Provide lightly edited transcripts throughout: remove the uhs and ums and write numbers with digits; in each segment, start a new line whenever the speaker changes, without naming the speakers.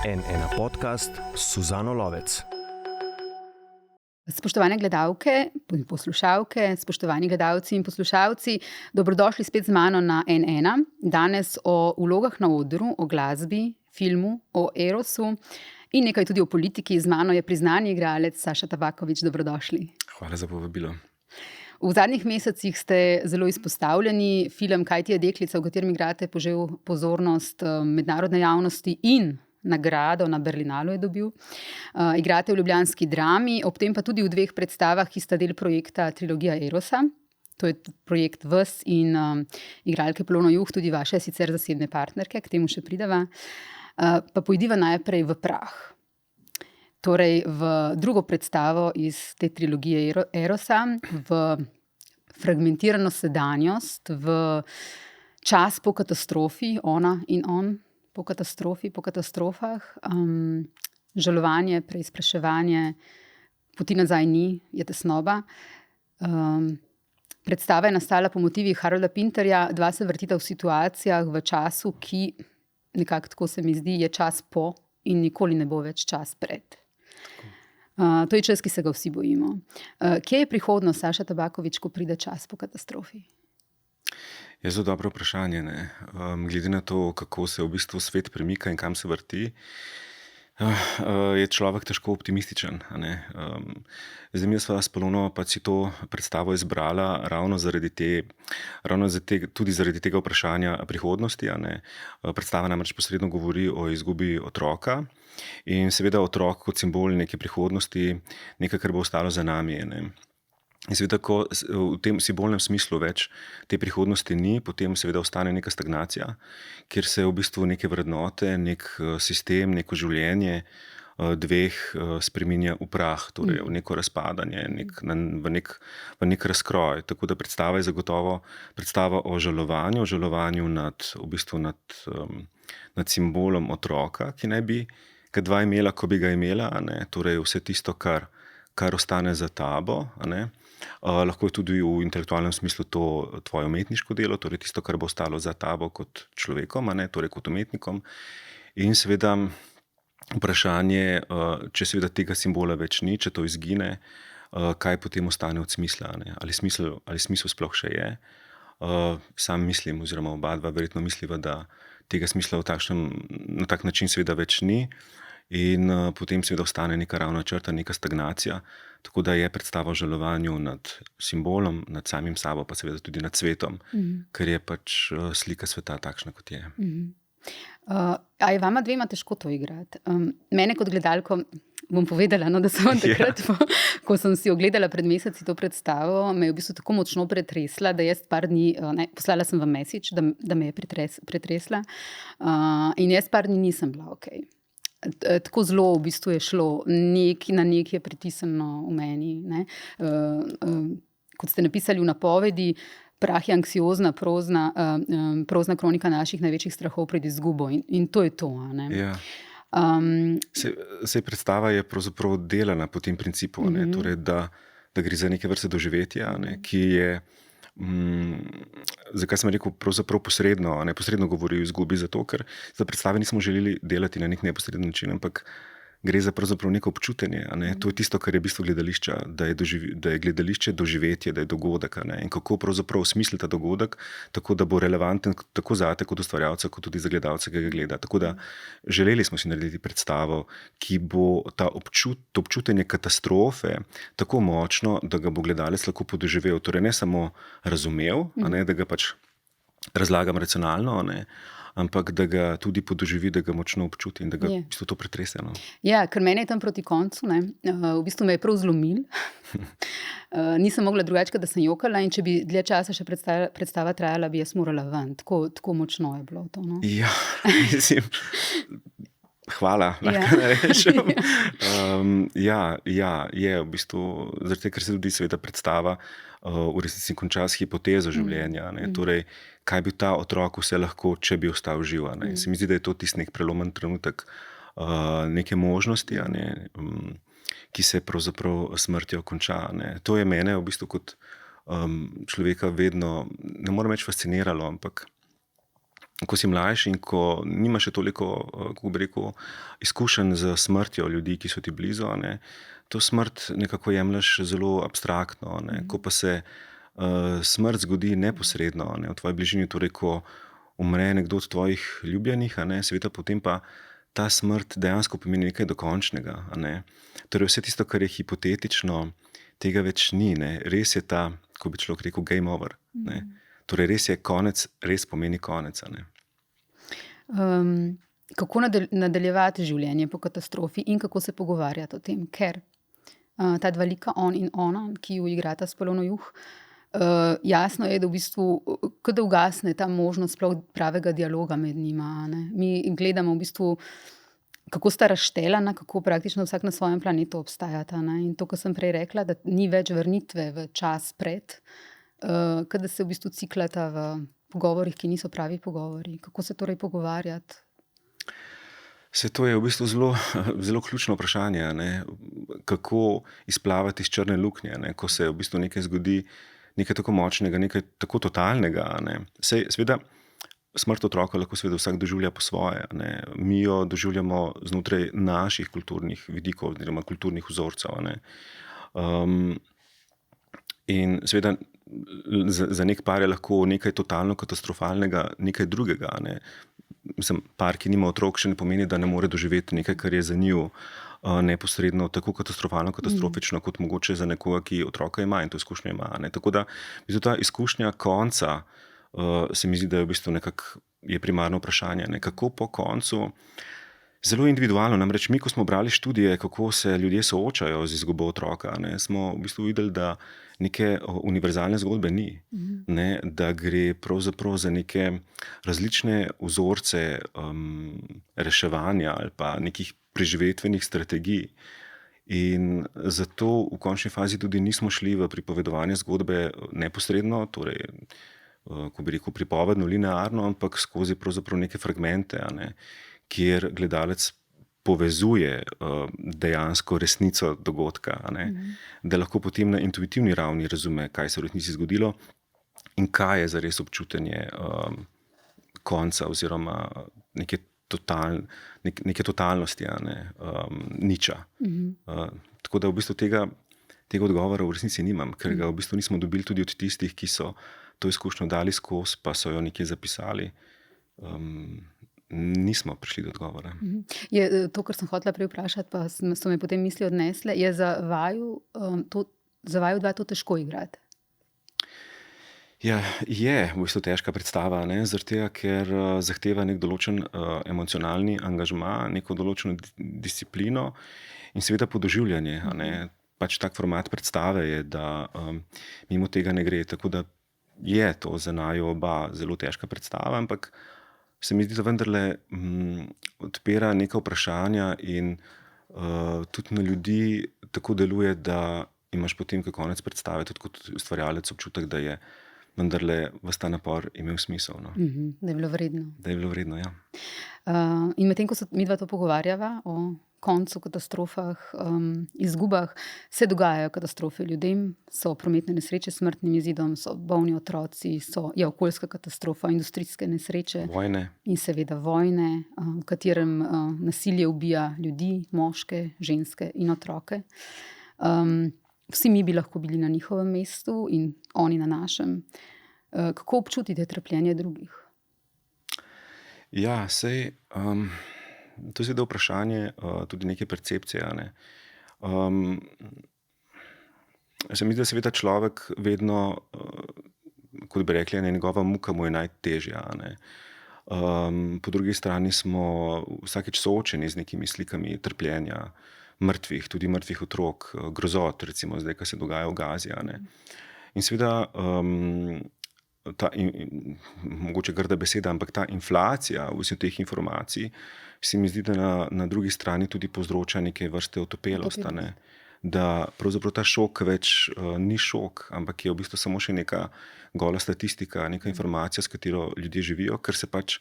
N1 podcast s Suzano Lovec.
Spoštovane gledalke in poslušalke, spoštovani gledalci in poslušalci, dobrodošli spet z mano na N1. Danes o vlogah na odru, o glasbi, filmu, o Erosu in nekaj tudi o politiki. Z mano je priznani igralec Saša Tabaković. Dobrodošli.
Hvala za povabilo.
V zadnjih mesecih ste zelo izpostavljeni. Film Kaj ti je deklica, v katerem igrate, požel pozornost mednarodne javnosti in nagrado na Berlinalu je dobil. Igrate v ljubljanski drami, ob tem pa tudi v 2 predstavah, ki sta del projekta Trilogija Erosa. To je projekt vas in igralke Polona Juh, tudi vaše sicer zasebne partnerke, k temu še prideva. Pa pojdiva najprej v Prah. Torej v drugo predstavo iz te trilogije Erosa, v fragmentirano sedanjost, v čas po katastrofi, ona in on, po katastrofi, po katastrofah, žalovanje, preizpraševanje, poti nazaj ni, je tesnoba. Predstava je nastala po motivih Harolda Pinterja, 2 se vrtita v situacijah, v času, ki, nekako tako se mi zdi, je čas po in nikoli ne bo več čas pred. To je čas, ki se ga vsi bojimo. Kje je prihodnost, Saša Tabaković, ko pride čas po katastrofi?
Je zelo dobro vprašanje. Glede na to, kako se v bistvu svet premika in kam se vrti, je človek težko optimističen. Zdaj mi sva s Polono pa si to predstavo izbrala tudi zaradi tega vprašanja prihodnosti. Predstava namreč posredno govori o izgubi otroka in seveda otrok kot simbol neke prihodnosti, nekaj, kar bo ostalo za nami. In seveda, ko v tem simbolnem smislu več te prihodnosti ni, potem seveda ostane neka stagnacija, kjer se v bistvu neke vrednote, nek sistem, neko življenje 2 spreminja v prah, torej v neko razpadanje, v nek razkroj. Tako da predstava je zagotovo predstava o žalovanju nad simbolom otroka, ki naj bi ga 2 imela, ko bi ga imela, torej vse tisto, kar ostane za tabo. Lahko je tudi v intelektualnem smislu to tvoje umetniško delo, torej tisto, kar bo ostalo za tabo kot človekom, torej kot umetnikom. In seveda vprašanje, če seveda tega simbola več ni, če to izgine, kaj potem ostane od smisla, ali smisel sploh še je. Sam mislim, oziroma oba verjetno misliva, da tega smisla na tak način seveda več ni. In potem seveda ostane neka ravna črta, neka stagnacija, tako da je predstava o žalovanju nad simbolom, nad samim sabo, pa seveda tudi nad svetom, ker je pač slika sveta takšna, kot je.
A je vama 2 težko to igrati? Mene kot gledalko, bom povedala, da sem vam takrat, ko sem si ogledala pred meseci to predstavo, me je v bistvu tako močno pretresla, da jaz par dni, poslala sem vam message, da me je pretresla, in jaz par dni nisem bila okej. Tako zelo v bistvu je šlo, na nek je pritisnjeno v meni. Kot ste napisali v napovedi, Prah je anksiozna, prozna kronika naših največjih strahov pred izgubo in to je to.
Ja. Sej predstava je pravzaprav delana po tem principu, torej, da gre za neke vrste doživetja, ki je, zakaj sem rekel, pravzaprav posredno govori o izgubi, zato ker za predstave nismo želeli delati na nek neposreden način, ampak gre za pravzaprav neko občutenje. To je tisto, kar je bistvo gledališča, da je gledališče doživetje, da je dogodek. In kako pravzaprav osmisliti ta dogodek, tako da bo relevanten tako zate kot ustvarjalca, kot tudi za gledalca, ki ga gleda. Tako da želeli smo si narediti predstavo, ki bo to občutenje katastrofe tako močno, da ga bo gledalec lahko podoživel. Torej ne samo razumel, da ga pač razlagam racionalno, ampak da ga tudi podoživi, da ga močno občuti in da ga v bistvu to pretrese.
Ja, ker mene je tam proti koncu, v bistvu me je prav zlomil. Nisem mogla drugače, da sem jokala, in če bi dlje časa še predstava trajala, bi jaz morala ven. Tako močno je bilo to.
Ja, mislim, hvala, lahko rečem. Je v bistvu, zaradi ker se tudi seveda predstava v resnici konča s hipotezo življenja. Torej, kaj bi ta otrok vse lahko, če bi ostal živ. Se mi zdi, da je to tisti nek prelomen trenutek neke možnosti, ki se pravzaprav smrtjo konča. To je mene v bistvu kot človeka vedno, ne morem reči fasciniralo, ampak ko si mlajši in ko nimaš še toliko, kako bi rekel, izkušenj z smrtjo ljudi, ki so ti blizu, ne, to smrt nekako jemlješ zelo abstraktno, ne, ko pa se smrt zgodi neposredno, ne, v tvoji bližini, torej ko umre nekdo od tvojih ljubljenih, a ne, seveda potem pa ta smrt dejansko pomeni nekaj dokončnega, a ne. Torej vse tisto, kar je hipotetično, tega več ni, ne. Res je ta, ko bi človek rekel, game over, ne. Torej res je konec, res pomeni konec, a ne.
Kako nadaljevati življenje po katastrofi in kako se pogovarjati o tem, ker ta dva lika, on in ona, ki ju igrata s Polona Juh, jasno je, da v bistvu, kot da ugasne ta možnost sploh pravega dialoga med njima, ne. Mi gledamo v bistvu, kako sta razštelana, kako praktično vsak na svojem planetu obstajata, ne. In to, kar sem prej rekla, da ni več vrnitve v čas pred, kot da se v bistvu ciklata v pogovorih, ki niso pravi pogovori. Kako se torej pogovarjati?
Se to je v bistvu zelo ključno vprašanje, ne? Kako izplavati iz črne luknje, ne? Ko se v bistvu nekaj zgodi, nekaj tako močnega, nekaj tako totalnega. Ne? Seveda, smrt otroka lahko seveda vsak doživlja po svoje. Ne? Mi jo doživljamo znotraj naših kulturnih vidikov oziroma kulturnih vzorcev. Ne? In seveda za nek par je lahko nekaj totalno katastrofalnega, nekaj drugega. Ne? Mislim, par, ki nima otrok, še ne pomeni, da ne more doživeti nekaj, kar je za njiju neposredno tako katastrofalno, katastrofično, kot mogoče za nekoga, ki otroka ima in to izkušnjo ima. Ne? Tako da ta izkušnja konca se mi zdi, da je v bistvu nekako je primarno vprašanje. Ne? Kako po koncu, zelo individualno, namreč mi, ko smo brali študije, kako se ljudje soočajo z izgubo otroka, ne, smo v bistvu videli, da neke univerzalne zgodbe ni, ne, da gre pravzaprav za neke različne vzorce reševanja ali pa nekih preživetvenih strategij. In zato v končni fazi tudi nismo šli v pripovedovanje zgodbe neposredno, torej, ko bi rekel, pripovedno, linearno, ampak skozi pravzaprav neke fragmente, a ne, kjer gledalec povezuje dejansko resnico dogodka, a ne, da lahko potem na intuitivni ravni razume, kaj se v resnici zgodilo in kaj je zares občutenje konca oziroma neke totalnosti, a ne, niča. Tako da v bistvu tega odgovora v resnici nimam, ker ga v bistvu nismo dobili tudi od tistih, ki so to izkušnjo dali skozi, pa so jo nekje zapisali. Nismo prišli do odgovora.
Je to, kar sem hotela prej vprašati, pa so me potem misli odnesle, je za vaju dva to težko igrati?
Ja, je v bistvu težka predstava, ne, zaradi tega, ker zahteva nek določen emocionalni angažma, neko določeno disciplino in seveda podoživljanje, a ne. Pač tak format predstave je, da mimo tega ne gre, tako da je to za naju oba zelo težka predstava, ampak se mi zdi, da vendarle odpira neka vprašanja in tudi na ljudi tako deluje, da imaš potem, ko konec predstave, tudi kot ustvarjalec občutek, da je vendarle ves ta napor imel smisel. No.
Da je bilo vredno.
Da je bilo vredno, ja.
In medtem, ko se midva to pogovarjava o koncu, katastrofah, izgubah, se dogajajo katastrofe ljudem, so prometne nesreče s smrtnim izidom, so bolni otroci, je okoljska katastrofa, industrijske nesreče.
Vojne.
In seveda vojne, v katerem nasilje ubija ljudi, moške, ženske in otroke. Vsi mi bi lahko bili na njihovem mestu in oni na našem. Kako občutite trpljenje drugih?
Ja, sej, to je seveda vprašanje tudi neke percepcije, a ne. Se mi zdi, da seveda človek vedno, kot bi rekli, njegova muka mu je najtežja, a ne. Po drugi strani smo vsakič soočeni z nekimi slikami trpljenja, mrtvih, tudi mrtvih otrok, grozot, recimo zdaj, kar se dogaja v Gazi, a ne. In seveda mogoče grda beseda, ampak ta inflacija vseh teh informacij se mi zdi, da na drugi strani tudi povzroča neke vrste otopelost, a ne. Da pravzaprav ta šok več ni šok, ampak je v bistvu samo še neka gola statistika, neka informacija, s katero ljudje živijo, ker se pač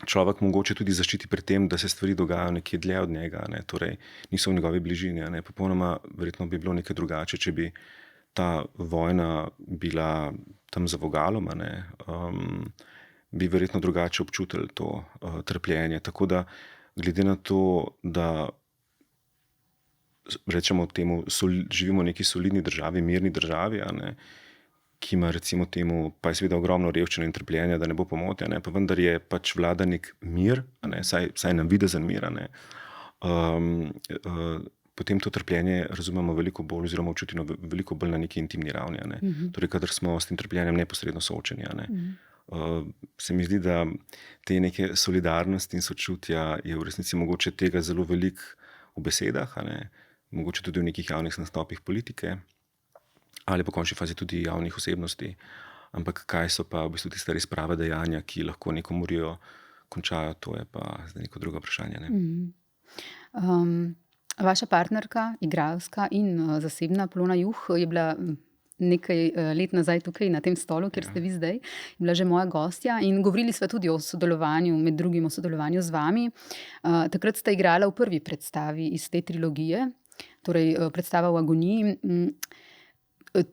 človek mogoče tudi zaščiti pred tem, da se stvari dogajajo nekje dlje od njega, ne. Torej niso v njegovi bližini, a ne. Popolnoma verjetno bi bilo nekaj drugače, če bi ta vojna bila tam za vogalom, a ne. bi verjetno drugače občutili to trpljenje. Tako da, glede na to, da rečemo temu, živimo v neki solidni državi, mirni državi, ki ima recimo temu, pa je seveda ogromno revščine in trpljenja, da ne bo pomote, pa vendar je pač vlada nek mir, saj nam videzen mir, potem to trpljenje razumemo veliko bolj oziroma občutimo veliko bolj na neki intimni ravni. Torej, kadar smo s tem trpljenjem neposredno soočeni. Se mi zdi, da te neke solidarnosti in sočutja je v resnici mogoče tega zelo veliko v besedah, mogoče tudi v nekih javnih nastopih politike ali po končni fazi tudi javnih osebnosti, ampak kaj so pa v bistvu tiste res prave dejanja, ki lahko neko morijo končajo, to je pa zdaj neko drugo vprašanje.
Vaša partnerka, igralska in zasebna Polona Juh je bila nekaj let nazaj tukaj na tem stolu, kjer ste vi zdaj, je bila že moja gostja in govorili sva tudi o sodelovanju, med drugim o sodelovanju z vami. Takrat sta igrala v prvi predstavi iz te trilogije, torej predstava v Agoniji.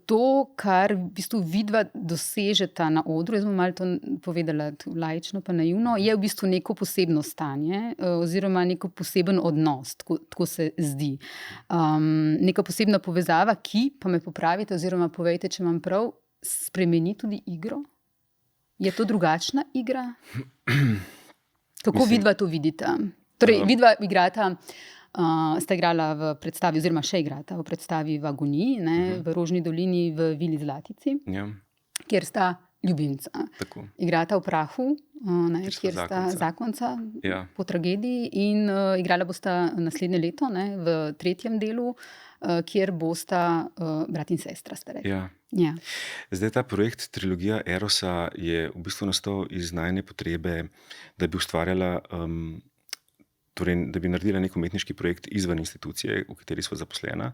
To, kar v bistvu vidva dosežeta na odru, jaz bom malo to povedala laično pa naivno, je v bistvu neko posebno stanje oziroma neko poseben odnos, tako se zdi. Neka posebna povezava, ki, pa me popravite oziroma povejte, če imam prav, spremeni tudi igro? Je to drugačna igra? Kako vidva to vidita? Torej, vidva igrata... sta igrala v predstavi, oziroma še igrata v predstavi v Agoniji, v Rožni dolini v Vili Zlatici, kjer sta ljubimca.
Tako.
Igrata v Prahu, kjer sta zakonca po tragediji in igrala bosta naslednje leto v tretjem delu, kjer bosta brat in sestra, ste rekli.
Ja. Zdaj ta projekt Trilogija Erosa je v bistvu nastal iz najine potrebe, da bi ustvarjala torej, da bi naredila nek umetniški projekt izven institucije, v kateri sva zaposlena,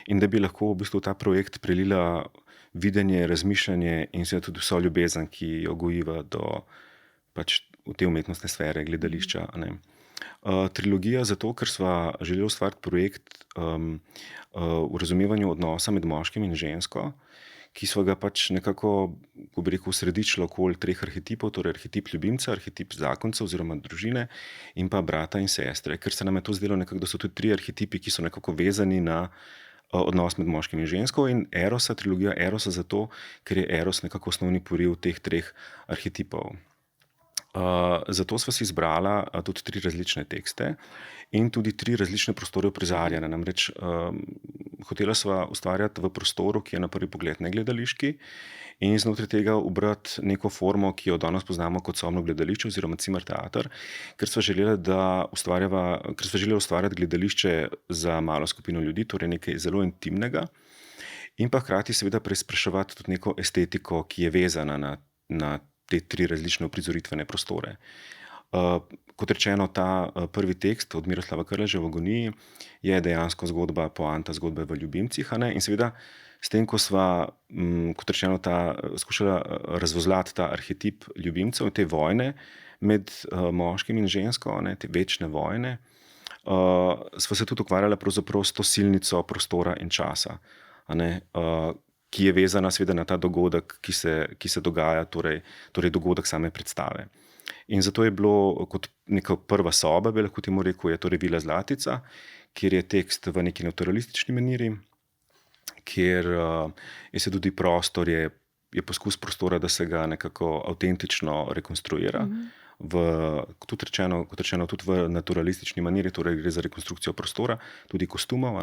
in da bi lahko v bistvu ta projekt prelila videnje, razmišljanje in seveda tudi vso ljubezen, ki jo gojiva do pač v te umetnostne sfere, gledališča. Trilogija zato, ker sva želeli ustvariti projekt v razumevanju odnosa med moškim in žensko, ki so ga pač nekako, ko bi rekel, sredičilo okoli 3 arhetipov, torej arhetip ljubimca, arhetip zakonca oziroma družine in pa brata in sestre, ker se nam je to zdelo nekako, da so tudi 3 arhetipi, ki so nekako vezani na odnos med moškim in žensko in Erosa, trilogija Erosa zato, ker je Eros nekako osnovni poriv teh 3 arhetipov. Zato sva si izbrala tudi 3 različne tekste in tudi 3 različne prostore uprizarjanja. Namreč hotela sva ustvarjati v prostoru, ki je na prvi pogled negledališki in znotraj tega ubrati neko formo, ki jo danes poznamo kot sobno gledališče oziroma Zimmertheater, ker sva želela ustvarjati gledališče za malo skupino ljudi, torej nekaj zelo intimnega in pa hkrati seveda preizpraševati tudi neko estetiko, ki je vezana na te 3 različne uprizoritvene prostore. Kot rečeno, ta prvi tekst od Miroslava Krleže v Agoniji je dejansko zgodba, poanta zgodbe v ljubimcih, in seveda s tem, ko sva, kot rečeno, skušala razvozlati ta arhetip ljubimcev, te vojne med moškim in žensko, te večne vojne, sva se tudi ukvarjala pravzaprav s to silnico prostora in časa, ki je vezana seveda na ta dogodek, ki se dogaja, torej dogodek same predstave. In zato je bilo kot neka prva soba, bi lahko temu rekel, je torej Vila Zlatica, kjer je tekst v neki naturalistični maniri, kjer je se tudi prostor, je poskus prostora, da se ga nekako avtentično rekonstruira. Kot rečeno, tudi v naturalistični maniri, torej gre za rekonstrukcijo prostora, tudi kostumov.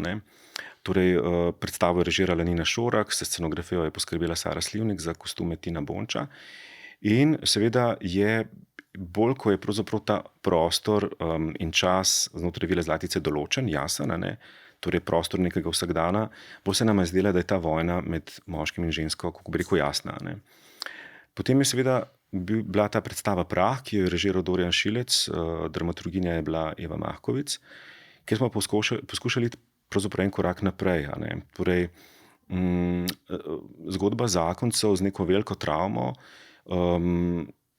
Torej, predstavo je režirala Nina Šorak, s scenografijo je poskrbela Sara Slivnik, za kostume Tina Bonča. In seveda je bolj, ko je pravzaprav ta prostor in čas znotraj Vile Zlatice določen, jasen, torej prostor nekega vsakdana, bolj se nam je zdela, da je ta vojna med moškim in žensko, kako bi rekel, jasna. Potem je seveda bila ta predstava Prah, ki jo je režiral Dorijan Šilec, dramaturginja je bila Eva Mahkovic, kjer smo poskušali pravzaprav en korak naprej. Torej, zgodba zakoncev z neko veliko travmo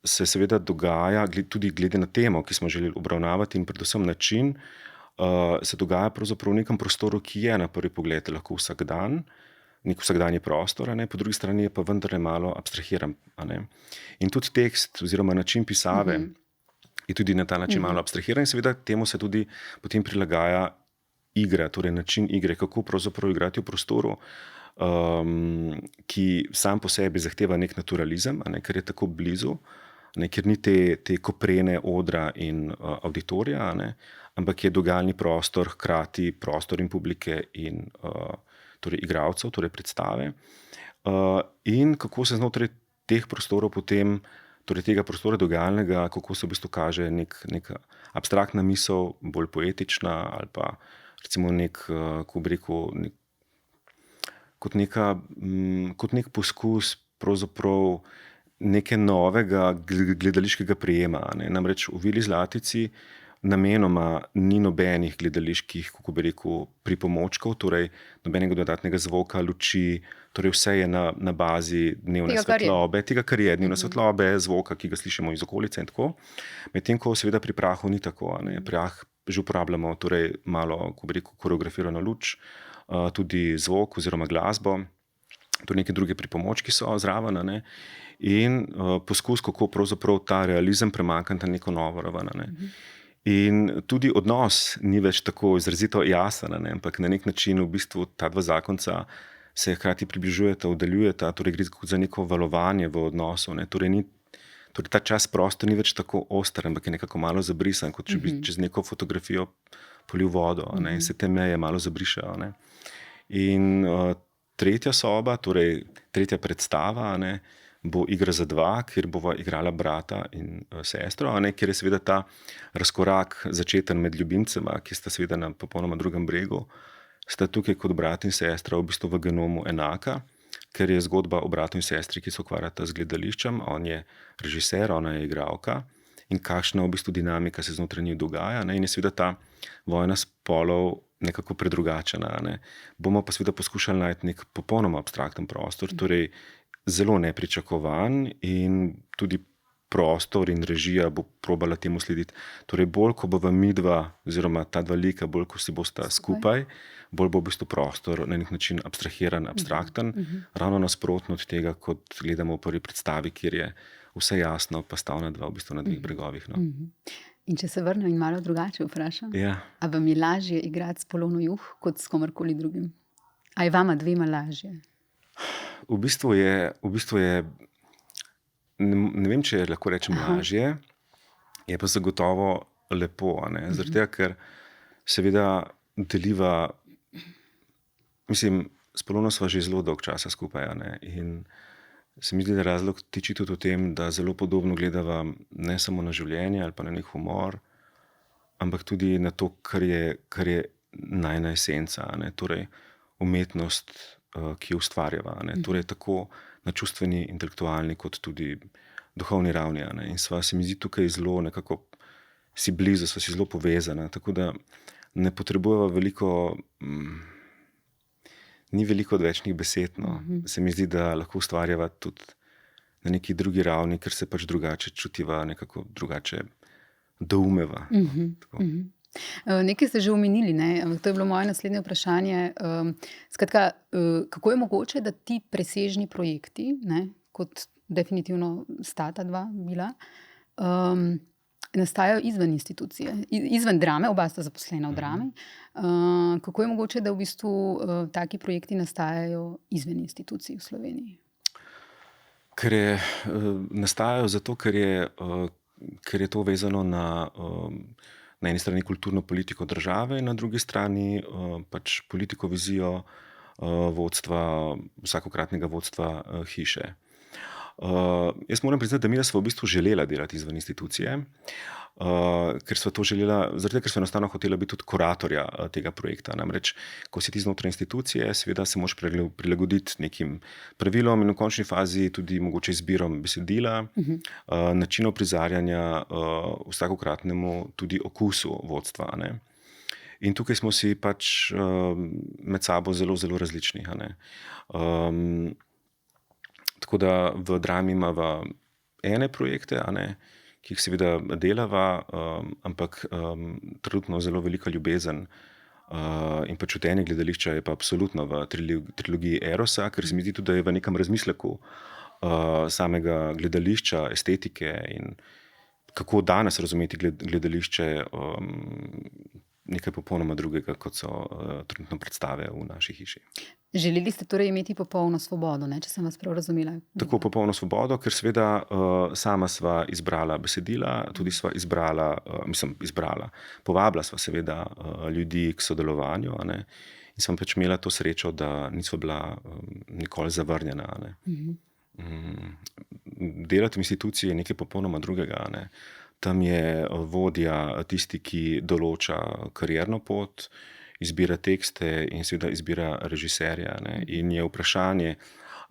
se seveda dogaja, tudi glede na temo, ki smo želeli obravnavati in predvsem način, se dogaja pravzaprav v nekem prostoru, ki je na prvi pogled lahko vsak dan, nek vsakdanji prostor, po drugi strani je pa vendarle malo abstrahiran. In tudi tekst oziroma način pisave je tudi na ta način malo abstrahiran in seveda temu se tudi potem prilagaja igra, torej način igre, kako pravzaprav igrati v prostoru, ki sam po sebi zahteva nek naturalizem, ker je tako blizu, ker ni te koprene odra in auditorija, ampak je dogajalni prostor, hkrati prostor in publike in torej igralcev, torej predstave. In kako se znotraj teh prostorov potem, torej tega prostora dogajalnega, kako se v bistvu kaže neka abstraktna misel, bolj poetična ali pa recimo kako bi rekel, kot nek poskus pravzaprav neke novega gledališkega prijema. Namreč v Vili Zlatici namenoma ni nobenih gledaliških, kako bi rekel, pripomočkov, torej nobenega dodatnega zvoka, luči, torej vse je na bazi dnevne svetlobe, tega, kar je dnevne svetlobe, zvoka, ki ga slišimo iz okolice in tako. Medtem ko seveda pri prahu ni tako. Prah že uporabljamo torej malo, kako bi rekel, koreografirano luč, tudi zvok oziroma glasbo, tudi neke druge pripomočki so zraven, in poskus, kako pravzaprav ta realizem premakniti na neko novo raven. In tudi odnos ni več tako izrazito jasen, ampak na nek način v bistvu ta dva zakonca se hkrati približujeta, oddaljujeta, torej gre za neko valovanje v odnosu. Torej ta čas prostor ni več tako oster, ampak je nekako malo zabrisan, kot če bi čez neko fotografijo polil vodo, in se te meje malo zabrišajo. In tretja soba, torej tretja predstava, bo Igra za dva, kjer bova igrala brata in sestro, kjer je seveda ta razkorak začeten med ljubimcema, ki sta seveda na popolnoma drugem bregu, sta tukaj kot brat in sestra v bistvu v genomu enaka, ker je zgodba o bratu in sestri, ki se ukvarjata z gledališčem, on je režiser, ona je igralka, in kakšna v bistvu dinamika se znotraj njih dogaja, in je seveda ta vojna spolov nekako predrugačena. Bomo pa seveda poskušali najti nek popolnoma abstrakten prostor, torej zelo nepričakovan, in tudi prostor in režija bo probala temu slediti. Torej bolj, ko bova midva oziroma ta dva lika, bolj, ko si bosta skupaj, bolj bo v bistvu prostor na nek način abstrahiran, abstrakten, ravno nasprotno od tega, kot gledamo v prvi predstavi, kjer je vse jasno, pa stavna dva v bistvu na dveh bregovih.
In če se vrnem in malo drugače vprašam,
Ja.
a vam je lažje igrati s Polono Juh kot s komerkoli drugim? A je vama dvema lažje?
V bistvu je ne vem, če lahko rečem lažje, je pa zagotovo lepo, zaradi tega, ker seveda deliva, mislim, s Polono sva že zelo dolgo časa skupaj, in se mi zdi, da razlog tiči tudi v tem, da zelo podobno gledava ne samo na življenje ali pa na nek humor, ampak tudi na to, kar je najina esenca, torej umetnost, ki jo ustvarjava, torej tako na čustveni, intelektualni kot tudi duhovni ravni, in sva, se mi zdi, tukaj zelo nekako si blizu, sva si zelo povezana, tako da ne potrebujeva veliko, ni veliko odvečnih besed, Se mi zdi, da lahko ustvarjava tudi na neki drugi ravni, ker se pač drugače čutiva, nekako drugače doumeva.
Nekaj ste že omenili, to je bilo moje naslednje vprašanje. Skratka, kako je mogoče, da ti presežni projekti, kot definitivno sta ta dva bila, nastajajo izven institucije, izven drame, oba sta zaposlena v drami. Kako je mogoče, da v bistvu taki projekti nastajajo izven institucij v Sloveniji?
Nastajajo zato, ker je to vezano na eni strani kulturno politiko države in na drugi strani pač politiko vizijo vodstva, vsakokratnega vodstva hiše. Jaz moram priznati, da mi smo v bistvu želela delati izven institucije, ker smo to želela, zaradi tega, ker smo enostavno hotela biti tudi kuratorja tega projekta. Namreč, ko si ti znotraj institucije, seveda se moraš prilagoditi nekim pravilom in v končni fazi tudi mogoče izbirom besedila, načinov prizarjanja, vsakokratnemu tudi okusu vodstva. In tukaj smo si pač med sabo zelo, zelo različni. Tako da v drami imava ene projekte, ki jih seveda delava, ampak trenutno zelo velika ljubezen In pa čutenje gledališča je pa absolutno v trilogiji Erosa, ker se mi zdi tudi, da je v nekem razmisleku samega gledališča, estetike in kako danes razumeti gledališče, nekaj popolnoma drugega, kot so trenutno predstave v naši hiši.
Želeli ste torej imeti popolno svobodo, ne, če sem vas prav razumela?
Tako popolno svobodo, ker seveda sama sva izbrala besedila, tudi sva povabila sva seveda ljudi k sodelovanju, a ne, in sem pač imela to srečo, da nisva bila nikoli zavrnjena, a ne. Delati v instituciji je nekaj popolnoma drugega, a ne. Tam je vodja tisti, ki določa karierno pot, izbira tekste in seveda izbira režiserja, ne. In je vprašanje,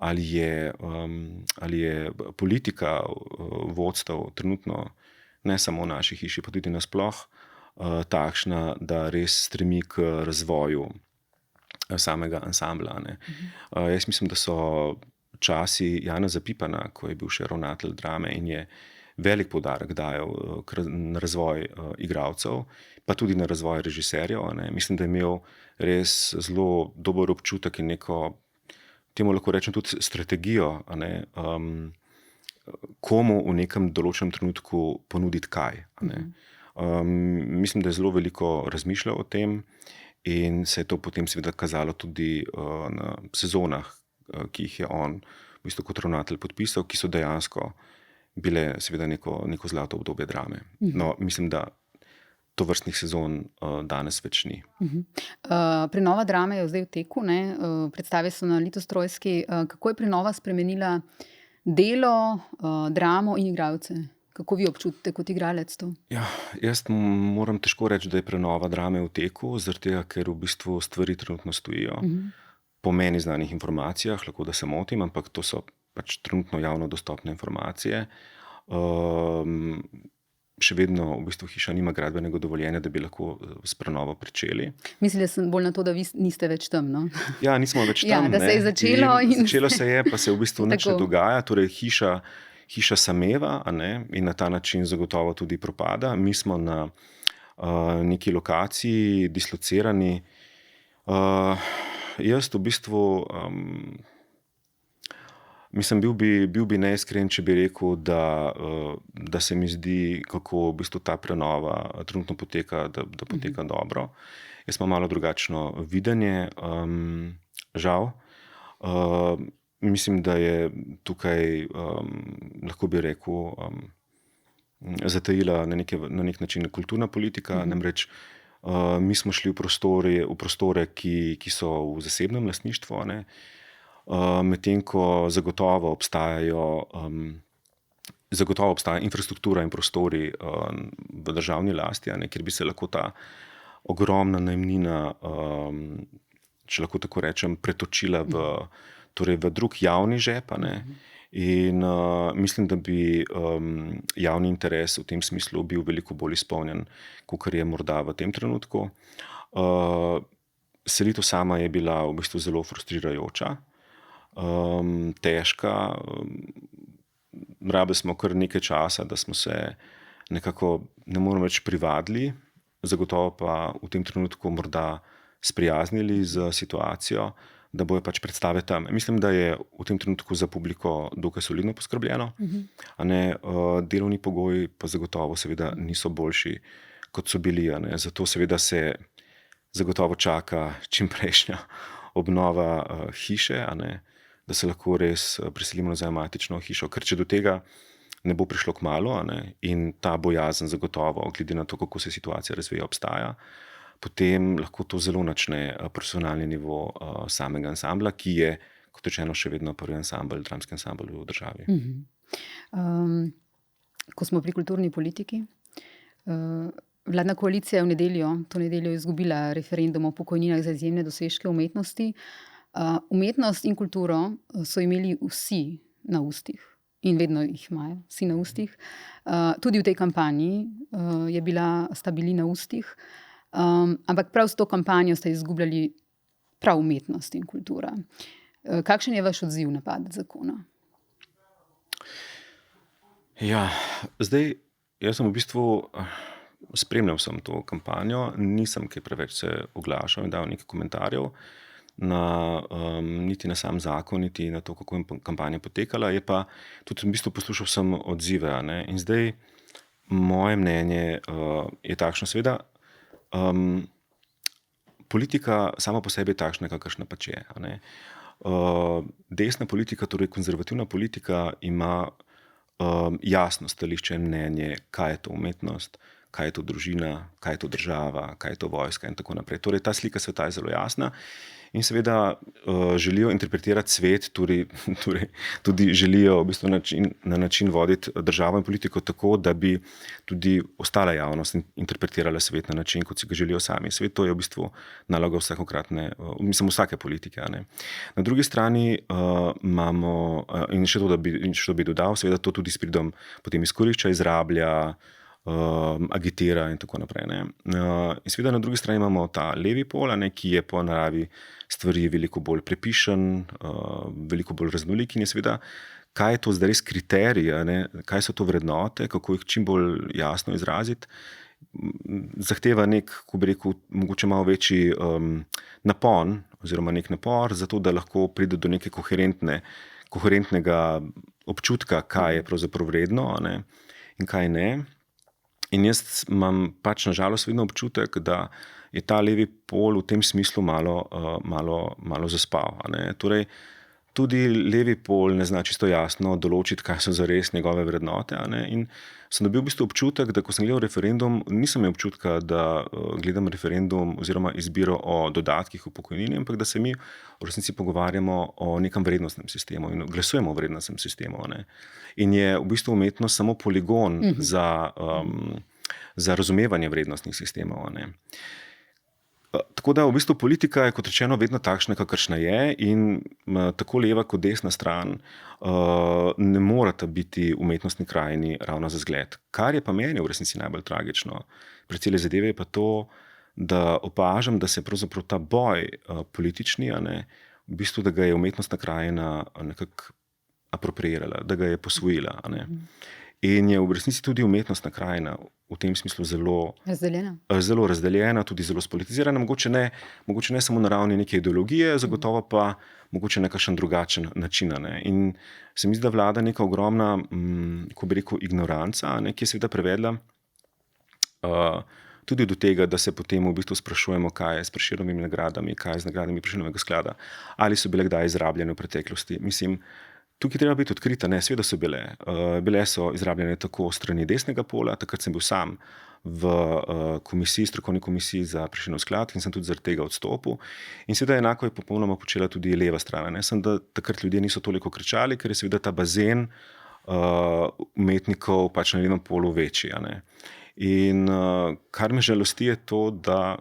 ali je politika vodstev trenutno, ne samo v naši hiši, pa tudi nasploh, takšna, da res stremi k razvoju samega ansambla, ne. Jaz mislim, da so časi Janeza Pipana, ko je bil še ravnatelj Drame in je velik poudarek dajal na razvoj igralcev, pa tudi na razvoj režiserjev, ne. Mislim, da je imel res zelo dober občutek in neko, temu lahko rečem tudi strategijo, a ne, komu v nekem določenem trenutku ponuditi kaj, a ne. Mislim, da je zelo veliko razmišljal o tem in se je to potem seveda kazalo tudi na sezonah, ki jih je on v bistvu kot ravnatelj podpisal, ki so dejansko bile seveda neko zlato obdobje Drame. No, mislim, da tovrstnih sezon danes več ni.
Prenova Drame je zdaj v teku, ne? Predstave so na Litostrojski. Kako je prenova spremenila delo, dramo in igralce? Kako vi občutite kot igralec to?
Ja, jaz moram težko reči, da je prenova Drame v teku, zaradi tega, ker v bistvu stvari trenutno stojijo. Po meni znanih informacijah, lahko da se motim, ampak to so pač trenutno javno dostopne informacije. Še vedno v bistvu hiša nima gradbenega dovoljenja, da bi lahko s prenovo pričeli.
Mislila sem bolj na to, da vi niste več tam, no?
Ja, nismo več tam,
ja, da se je začelo
začelo se je, pa se v bistvu nič ne dogaja. Torej hiša sameva, a ne, in na ta način zagotovo tudi propada. Mi smo na neki lokaciji dislocirani. Jaz v bistvu mislim, bil bi neiskren, če bi rekel, da se mi zdi, kako v bistvu ta prenova trenutno poteka, da poteka dobro. Jaz imam malo drugačno videnje, žal. Mislim, da je tukaj, lahko bi rekel, zatajila na nek način kulturna politika, namreč mi smo šli v prostore, ki so v zasebnem lastništvu, ne. Medtem ko zagotovo obstaja infrastruktura in prostori v državni lasti, ne, kjer bi se lahko ta ogromna najemnina, če lahko tako rečem, pretočila v drug javni žep, ne. In mislim, da bi javni interes v tem smislu bil veliko bolj izpolnjen, kakor je morda v tem trenutku. Selitev sama je bila v bistvu zelo frustrirajoča, težka. Rabili smo kar nekaj časa, da smo se nekako, ne morem reči, privadili, zagotovo pa v tem trenutku morda sprijaznili z situacijo, da bojo pač predstave tam. Mislim, da je v tem trenutku za publiko dokaj solidno poskrbljeno, a ne, delovni pogoji pa zagotovo seveda niso boljši, kot so bili, a ne. Zato seveda se zagotovo čaka čimprejšnja obnova hiše, a ne, da se lahko res preselimo nazaj v matično hišo, ker če do tega ne bo prišlo kmalu, a ne, in ta bojazen zagotovo, glede na to, kako se situacija razvija, obstaja, potem lahko to zelo načne profesionalni nivo samega ansambla, ki je, kot rečeno, še vedno prvi ansambel, dramski ansambel v državi.
Ko smo pri kulturni politiki, vladna koalicija je to nedeljo izgubila referendum o pokojninah za izjemne dosežke umetnosti. Umetnost in kulturo so imeli vsi na ustih in vedno jih imajo vsi na ustih. Tudi v tej kampanji sta bili na ustih. Ampak prav s to kampanjo ste izgubljali prav umetnost in kultura. Kakšen je vaš odziv na padec zakona?
Ja, zdaj, jaz sem v bistvu spremljal sem to kampanjo, nisem kaj preveč se oglašal in dal nekaj komentarjev niti na sam zakon, niti na to, kako je kampanja potekala, je pa tudi v bistvu poslušal sem odzive, ne. In zdaj moje mnenje je takšno, seveda, politika sama po sebi je takšna, kakršna pač je, a ne. Desna politika, torej konzervativna politika, ima jasno stališče in mnenje, kaj je to umetnost, kaj je to družina, kaj je to država, kaj je to vojska in tako naprej. Torej, ta slika sveta je zelo jasna in seveda želijo interpretirati svet, tudi želijo v bistvu na način voditi državo in politiko tako, da bi tudi ostala javnost interpretirala svet na način, kot si ga želijo sami. Svet, to je v bistvu naloga vsake politike, a ne. Na drugi strani imamo, in še to bi dodal, seveda to tudi s pridom potem izkorišča, izrablja, agitira in tako naprej, ne. In seveda na drugi strani imamo ta levi pol, ne, ki je po naravi stvari veliko bolj prepišen, veliko bolj raznolik in je seveda, kaj je to zdaj res kriterij, ne, kaj so to vrednote, kako jih čim bolj jasno izraziti, zahteva nek, ko bi rekel, mogoče malo večji napon oziroma nek napor, zato da lahko pride do neke koherentnega občutka, kaj je pravzaprav vredno, ne, in kaj ne. In jaz imam pač na žalost vedno občutek, da je ta levi pol v tem smislu malo zaspal, a ne. Torej, tudi levi pol ne zna čisto jasno določiti, kaj so zares njegove vrednote, a ne. In sem dobil v bistvu občutek, da ko sem gledal referendum, nisem imel občutka, da gledam referendum oziroma izbiro o dodatkih v pokojnini, ampak da se mi v resnici pogovarjamo o nekem vrednostnem sistemu in glasujemo o vrednostnem sistemu, a ne. In je v bistvu umetnost samo poligon za razumevanje vrednostnih sistemov, a ne. Tako da v bistvu politika je, kot rečeno, vedno takšna, kakršna je in tako leva kot desna stran ne morata biti umetnostni krajini ravno za zgled. Kar je pa meni v resnici najbolj tragično pri celi zadevi je pa to, da opažam, da se pravzaprav ta boj politični, a ne, v bistvu, da ga je umetnostna krajina nekako apropriirala, da ga je posvojila, a ne. In je v resnici tudi umetnostna krajina v tem smislu zelo razdeljena, tudi zelo spolitizirana, mogoče ne samo na ravni neke ideologije, zagotovo pa mogoče na kakšen drugačen način, ne. In se mi zdi, da vlada neka ogromna, ko bi rekel, ignoranca, ne, ki je seveda prevedla tudi do tega, da se potem v bistvu sprašujemo, kaj je s Prešernovimi nagradami, kaj je z nagradami Prešernovega sklada, ali so bile kdaj izrabljene v preteklosti. Mislim, tukaj treba biti odkrita, ne, seveda so bile. Bile so izrabljene tako strani desnega pola, takrat sem bil sam v strokovni komisiji za Prešernov sklad in sem tudi zaradi tega odstopil. In seveda enako je popolnoma počela tudi leva stran, ne. Samo da takrat ljudje niso toliko kričali, ker je seveda ta bazen umetnikov pač na levem polu večji, a ne. In kar me žalosti je to, da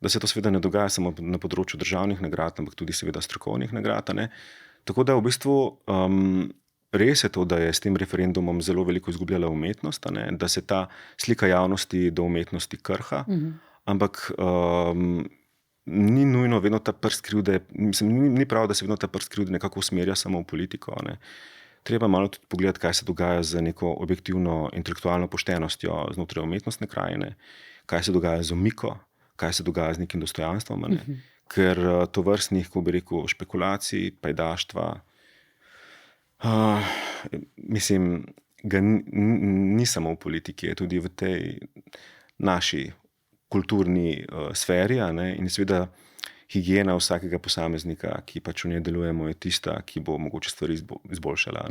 se to seveda ne dogaja samo na področju državnih nagrad, ampak tudi seveda strokovnih nagrad, a ne. Tako da v bistvu res je to, da je s tem referendumom zelo veliko izgubljala umetnost, a ne, da se ta slika javnosti do umetnosti krha, ampak ni nujno vedno ta prst krivde, ni prav, da se vedno ta prst krivde nekako usmerja samo v politiko, a ne. Treba malo tudi pogledati, kaj se dogaja z neko objektivno intelektualno poštenostjo znotraj umetnostne krajine, kaj se dogaja z umiko, kaj se dogaja z nekim dostojanstvom, a ne. Ker tovrstnih, ko bi rekel, špekulacij, pajdaštva, mislim, ga ni samo v politiki, je tudi v tej naši kulturni sferi, a ne, in seveda higiena vsakega posameznika, ki pač v njej delujemo, je tista, ki bo mogoče stvari izboljšala.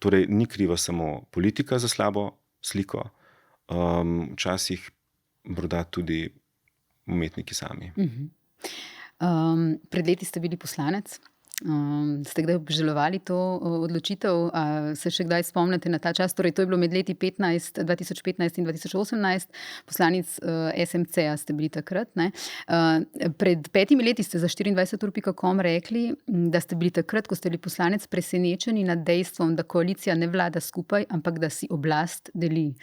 Torej, ni kriva samo politika za slabo sliko, včasih morda tudi umetniki sami.
Pred leti ste bili poslanec. Ste kdaj obžalovali to odločitev? Se še kdaj spomnite na ta čas? Torej, to je bilo med leti 2015 in 2018. Poslanec SMC-ja ste bili takrat, ne? Pred 5 leti ste za 24ur.com rekli, da ste bili takrat, ko ste bili poslanec, presenečeni nad dejstvom, da koalicija ne vlada skupaj, ampak da si oblast deli.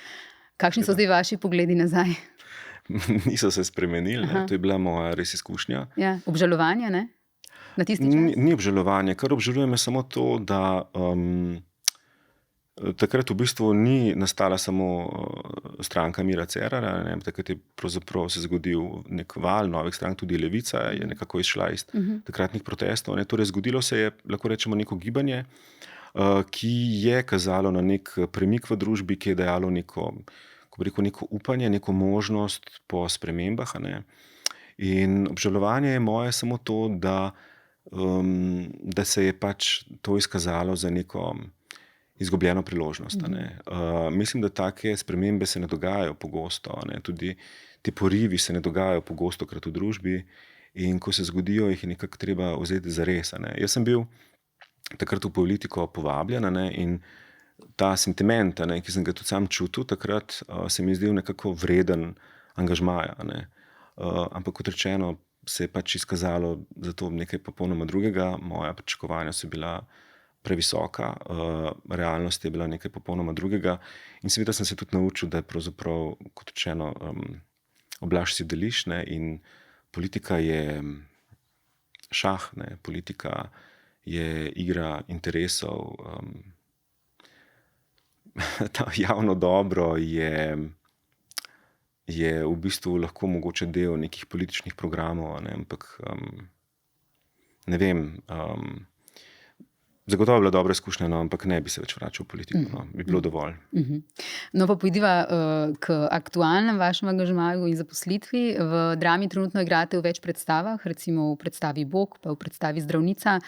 Kakšni so zdaj vaši pogledi nazaj?
Niso se spremenili, ne? To je bila moja res izkušnja.
Ja, obžalovanje, ne? Na tisti čas?
Ni obžalovanje, kar obžalujem je samo to, da takrat v bistvu ni nastala samo stranka Mira Cerarja, ne, takrat je pravzaprav se zgodil nek val novih strank, tudi Levica je nekako izšla iz takratnih protestov. Ne. Torej, zgodilo se je, lahko rečemo, neko gibanje, ki je kazalo na nek premik v družbi, ki je dajalo neko upanje, neko možnost po spremembah. Ne. In obžalovanje je moje samo to, da se je pač to izkazalo za neko izgubljeno priložnost. Mislim, da take spremembe se ne dogajajo pogosto, tudi ti porivi se ne dogajajo pogosto krat v družbi in ko se zgodijo, jih je nekako treba vzeti zares. Jaz sem bil takrat v politiko povabljen in ta sentiment, ki sem ga tudi sam čutil takrat, se mi je zdel nekako vreden angažmaja. Ampak kot rečeno, se je pač izkazalo za to nekaj popolnoma drugega, moja pričakovanja so bila previsoka, realnost je bila nekaj popolnoma drugega in seveda sem se tudi naučil, da je pravzaprav, kot rečeno, oblast si deliš, in politika je šah, politika je igra interesov, ta javno dobro je v bistvu lahko mogoče del nekih političnih programov, ampak ne vem, zagotovo je bila dobra izkušnja, ampak ne bi se več vračal v politiko, bi bilo dovolj.
No, pa pojdiva k aktualnem vašem angažmaju in zaposlitvi. V Drami trenutno igrate v več predstavah, recimo v predstavi Bog, pa v predstavi Zdravnica.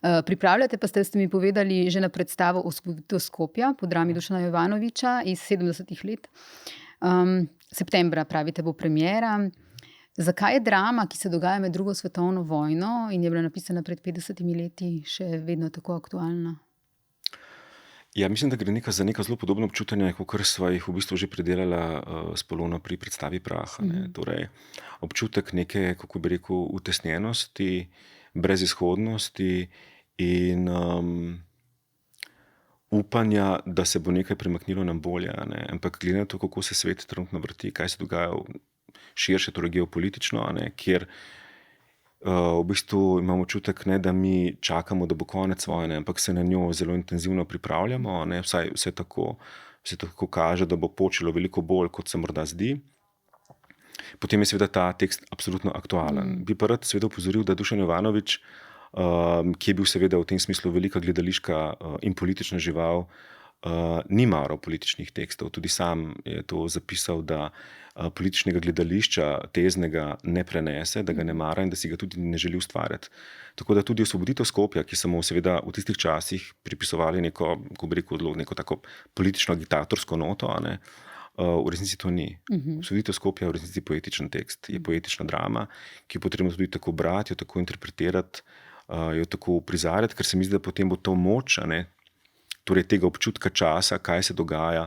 Pripravljate pa ste mi povedali že na predstavo Osvoboditev Skopja po drami Dušana Jovanovića iz 70-ih let. Septembra, pravite, bo premiera. Zakaj je drama, ki se dogaja med drugo svetovno vojno in je bila napisana pred 50 leti, še vedno tako aktualna?
Ja, mislim, da gre za neka zelo podobno občutanje, kakor sva jih v bistvu že predelala s Polono pri predstavi Prah. Torej, občutek neke, kako bi rekel, utesnjenosti, brezizhodnosti in upanja, da se bo nekaj premaknilo na bolje. Ampak glede na to, kako se svet trenutno vrti, kaj se dogaja širše, torej geopolitično, kjer v bistvu imamo občutek, da mi čakamo, da bo konec vojne, ampak se na njo zelo intenzivno pripravljamo, vsaj vse tako kaže, da bo počelo veliko bolj, kot se morda zdi. Potem je seveda ta tekst absolutno aktualen. Bi pa rad seveda opozoril, da Dušan Jovanović, ki je bil seveda v tem smislu velika gledališka in politična žival, ni maral političnih tekstov. Tudi sam je to zapisal, da političnega gledališča teznega ne prenese, da ga ne mara in da si ga tudi ne želi ustvarjati. Tako da tudi Osvoboditev Skopja, ki so mu seveda v tistih časih pripisovali neko, ko bi rekel, neko tako politično agitatorsko noto, v resnici to ni. Osvoboditev Skopja je v resnici poetičen tekst, je poetična drama, ki je potrebno tudi tako brati, jo tako interpretirati, jo tako prizarjati, ker se mi zdi, da potem bo to moč, torej tega občutka časa, kaj se dogaja,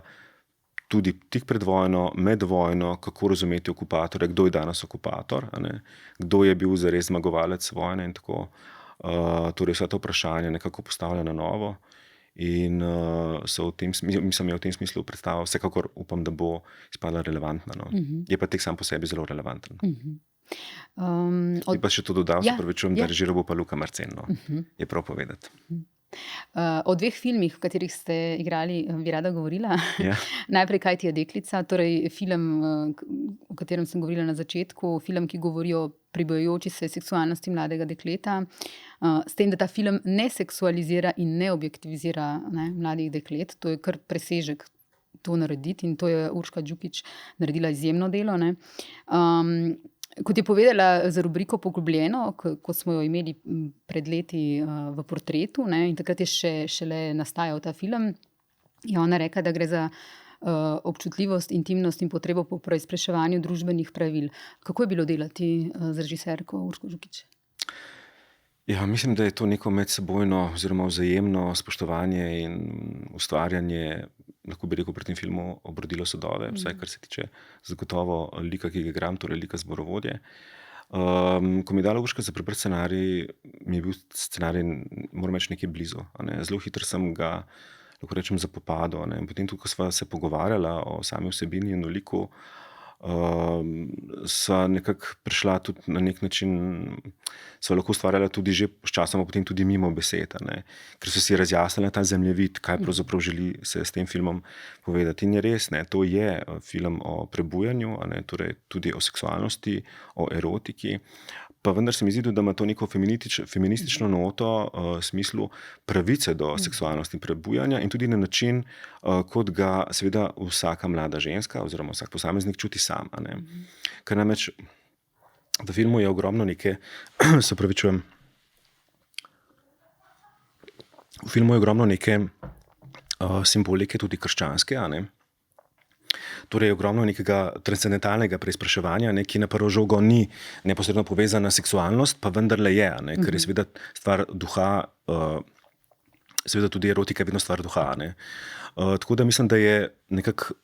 tudi tik pred vojno, med vojno, kako razumeti okupatorja, kdo je danes okupator, kdo je bil zares zmagovalec vojne in tako. Torej vsa ta vprašanja nekako postavlja na novo in so v tem smislu predstava, vsekakor upam, da bo izpadla relevantna. Je pa tek sam po sebi zelo relevanten. Bi pa še to dodal, se pravičujem, da režiral bo pa Luka Marcen, je prav povedati.
O dveh filmih, v katerih ste igrali, bi rada govorila. Najprej Kaj ti je deklica, torej film, o katerem sem govorila na začetku, film, ki govori o pribojajoči se seksualnosti mladega dekleta, s tem, da ta film ne seksualizira in ne objektivizira mladih deklet. To je kar presežek to narediti in to je Urška Đukić naredila izjemno delo. Kot je povedala za rubriko Poglobljeno, ko smo jo imeli pred leti v Portretu, in takrat je šele nastajal ta film, je ona rekla, da gre za občutljivost, intimnost in potrebo po preizpraševanju družbenih pravil. Kako je bilo delati z režiserko Urško Đukić?
Ja, mislim, da je to neko medsebojno oziroma vzajemno spoštovanje in ustvarjanje, lahko bi rekel, pri tem filmu obrodilo sadove, vsaj kar se tiče zagotovo lika, ki ga igram, torej lika zborovodje. Ko mi je dala Urška za prebrati scenarij, mi je bil scenarij, moram reči, nekaj blizu. Zelo hitro sem ga, lahko rečem, zapopadel. Potem tudi, ko sva se pogovarjala o sami vsebini in o liku, so nekako prišla tudi na nek način, so lahko ustvarjala tudi že sčasoma potem tudi mimo besed, ne, ker so si razjasnila ta zemljevid, kaj pravzaprav želi se s tem filmom povedati. In je res, ne, to je film o prebujanju, ne, torej tudi o seksualnosti, o erotiki, pa vendar se mi zdi, da ima to neko feministično noto v smislu pravice do seksualnosti in prebujanja in tudi na način, kot ga seveda vsaka mlada ženska oziroma vsak posameznik čuti sam. Ne. Ker namreč v filmu je ogromno neke, se opravičujem, v filmu je ogromno neke simbolike, tudi krščanske, a ne. Torej je ogromno nekega transcendentalnega preizpraševanja, ne, ki na prvo žogo ni neposredno povezana seksualnost, pa vendarle je, ne, ker je seveda stvar duha, seveda tudi erotika je vedno stvar duha. Ne. Tako da mislim, da je nekako,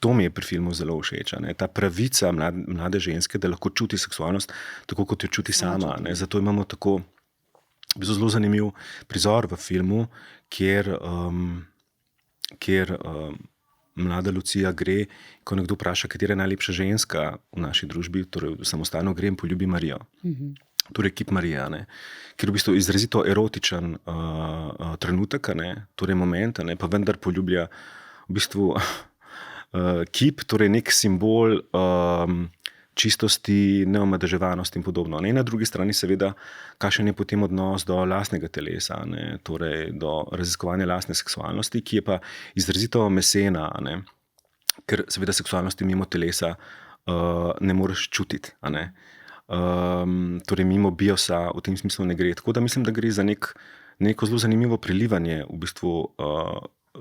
to mi je pri filmu zelo všeč, ne, ta pravica mlade ženske, da lahko čuti seksualnost tako, kot jo čuti sama. Ne. Zato imamo tako zelo zanimiv prizor v filmu, kjer mlada Lucija gre, ko nekdo vpraša, katera je najlepša ženska v naši družbi, torej samostalno gre in poljubi Marijo. Torej kip Marije, ne, ker v bistvu izrazito erotičen trenutek, ne, torej moment, ne, pa vendar poljublja v bistvu kip, torej nek simbol čistosti, neomadeževanosti in podobno. Ne. In na drugi strani seveda, kakšen je potem odnos do lastnega telesa, ne, torej do raziskovanja lastne seksualnosti, ki je pa izrazito mesena, ne, ker seveda seksualnosti mimo telesa ne moreš čutiti. A ne. Torej mimo biosa v tem smislu ne gre. Tako da mislim, da gre za neko zelo zanimivo prelivanje v bistvu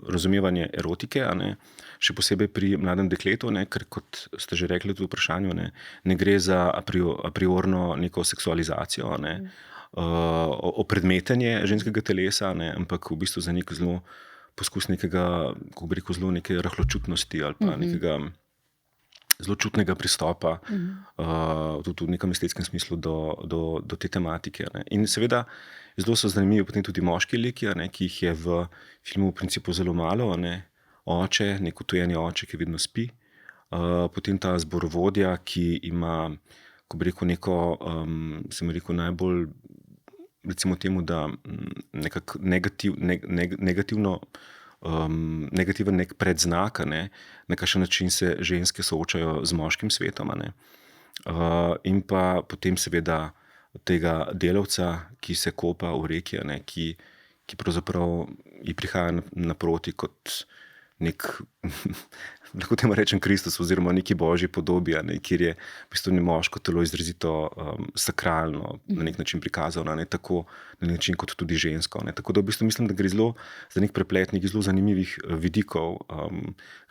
razumevanje erotike, a ne, še posebej pri mladem dekletu, ne, ker kot ste že rekli tudi v vprašanju, ne gre za a priorno neko seksualizacijo, ne, opredmetenje ženskega telesa, ne, ampak v bistvu za nek zelo poskus nekega, kako bi rekel, zelo neke rahločutnosti ali pa nekega zelo čutnega pristopa, tudi v nekem estetskem smislu do te tematike. Ne. In seveda zelo so zanimivi potem tudi moški liki, ne, ki jih je v filmu v principu zelo malo, ne. Oče, nek utujeni oče, ki vedno spi, potem ta zborovodja, ki ima, ko bi rekel, neko, sem rekel, najbolj, recimo temu, da nekako negativen nek predznak, ne, na kakšen način se ženske soočajo z moškim svetom, ne. In pa potem seveda tega delavca, ki se kopa v reki, ne, ki pravzaprav ji prihaja naproti kot nek, lahko temu rečem Kristus oziroma neki božji podobi, ne, kjer je v bistvu moško telo izrazito sakralno na nek način prikazano, ne, tako na nek način kot tudi žensko. Ne. Tako da v bistvu mislim, da gre zelo za nek preplet nekih zelo zanimivih vidikov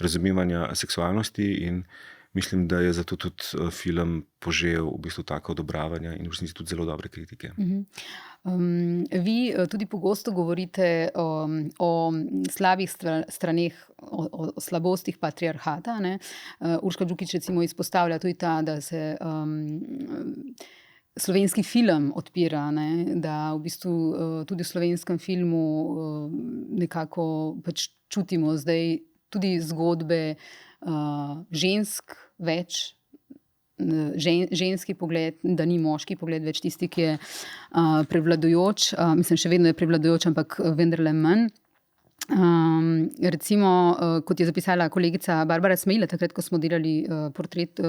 razumevanja seksualnosti in mislim, da je zato tudi film požel v bistvu tako odobravanja in v resnici tudi zelo dobre kritike.
Vi tudi pogosto govorite o slabih straneh, o slabostih patriarhata. Ne? Urška Đukić recimo izpostavlja tudi ta, da se slovenski film odpira, ne? Da v bistvu tudi v slovenskem filmu nekako pač čutimo zdaj tudi zgodbe žensk več, ženski pogled, da ni moški pogled več tisti, ki je prevladujoč. Mislim, še vedno je prevladujoč, ampak vendarle manj. Recimo, kot je zapisala kolegica Barbara Smejla, takrat, ko smo delali portret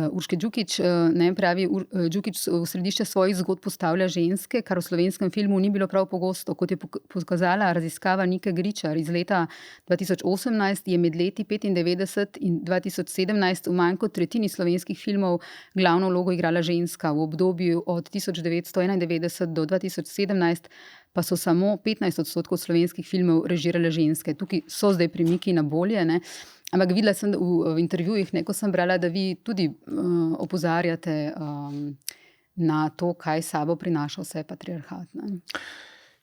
Urške Đukić, ne, pravi, Đukić v središče svojih zgodb postavlja ženske, kar v slovenskem filmu ni bilo prav pogosto. Kot je pokazala raziskava Nike Gričar iz leta 2018, je med leti 1995 in 2017 v manj kot tretjini slovenskih filmov glavno vlogo igrala ženska. V obdobju od 1991 do 2017 pa so samo 15% slovenskih filmov režirale ženske. Tukaj so zdaj premiki na bolje, ne? Ampak videla sem v intervjujih, ko sem brala, da vi tudi opozarjate na to, kaj sabo prinaša vse patriarhat. Ne?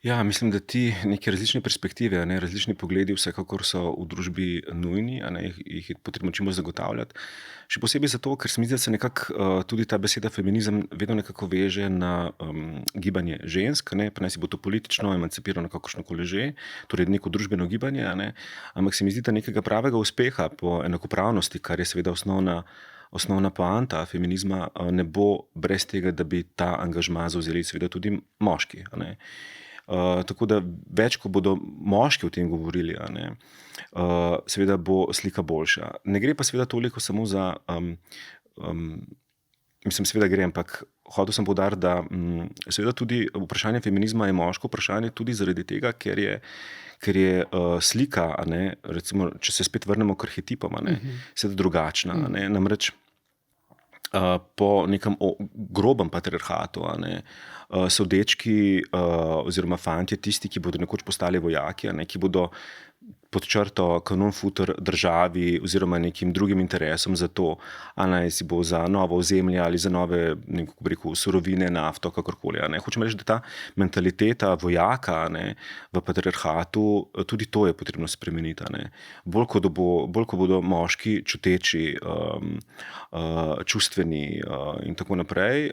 Ja, mislim, da ti neke različne perspektive, različni pogledi vsekakor so v družbi nujni, jih je potrebno čim bolj zagotavljati. Še posebej zato, ker se mi zdi, da se nekako tudi ta beseda feminizem vedno nekako veže na gibanje žensk, pa naj si bo to politično, emancipirano, kakršnokoli že, torej neko družbeno gibanje, ampak se mi zdi, da nekega pravega uspeha po enakopravnosti, kar je seveda osnovna poanta feminizma, ne bo brez tega, da bi ta angažma zavzeli seveda tudi moški. Tako da več, ko bodo moški o tem govorili, seveda bo slika boljša. Ne gre pa seveda toliko samo za, mislim, seveda gre, ampak hotel sem poudariti, da seveda tudi vprašanje feminizma je moško vprašanje tudi zaradi tega, ker je slika, recimo, če se spet vrnemo k arhetipom, seveda drugačna. Namreč po nekem grobem patriarhatu so dečki oziroma fantje tisti, ki bodo nekoč postali vojaki, ki bodo pod črto kanon futer državi oziroma nekim drugim interesom za to, naj si bo za novo ozemlje ali za nove surovine, nafto, kakorkoli. Hočem reči, da ta mentaliteta vojaka v patriarhatu, tudi to je potrebno spremeniti. Bolj ko bodo moški čuteči, čustveni in tako naprej,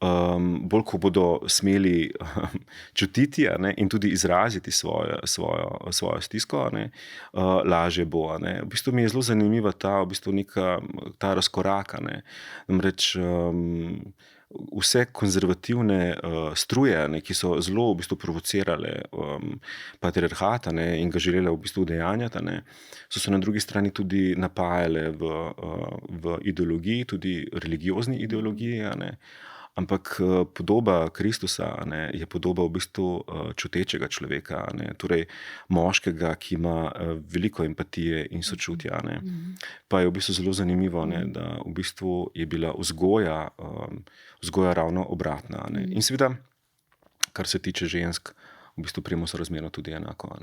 bolj ko bodo smeli čutiti in tudi izraziti svojo stisko, lažje bo. V bistvu mi je zelo zanimiva ta razkorak. Namreč vse konzervativne struje, ki so zelo v bistvu provocirale patriarhat in ga želele v bistvu udejanjati, so se na drugi strani tudi napajale v ideologiji, tudi religiozni ideologiji, ampak podoba Kristusa je podoba v bistvu čutečega človeka, torej moškega, ki ima veliko empatije in sočutja. Pa je v bistvu zelo zanimivo, da v bistvu je bila vzgoja ravno obratna. In seveda, kar se tiče žensk, v bistvu primo sorazmerno tudi enako.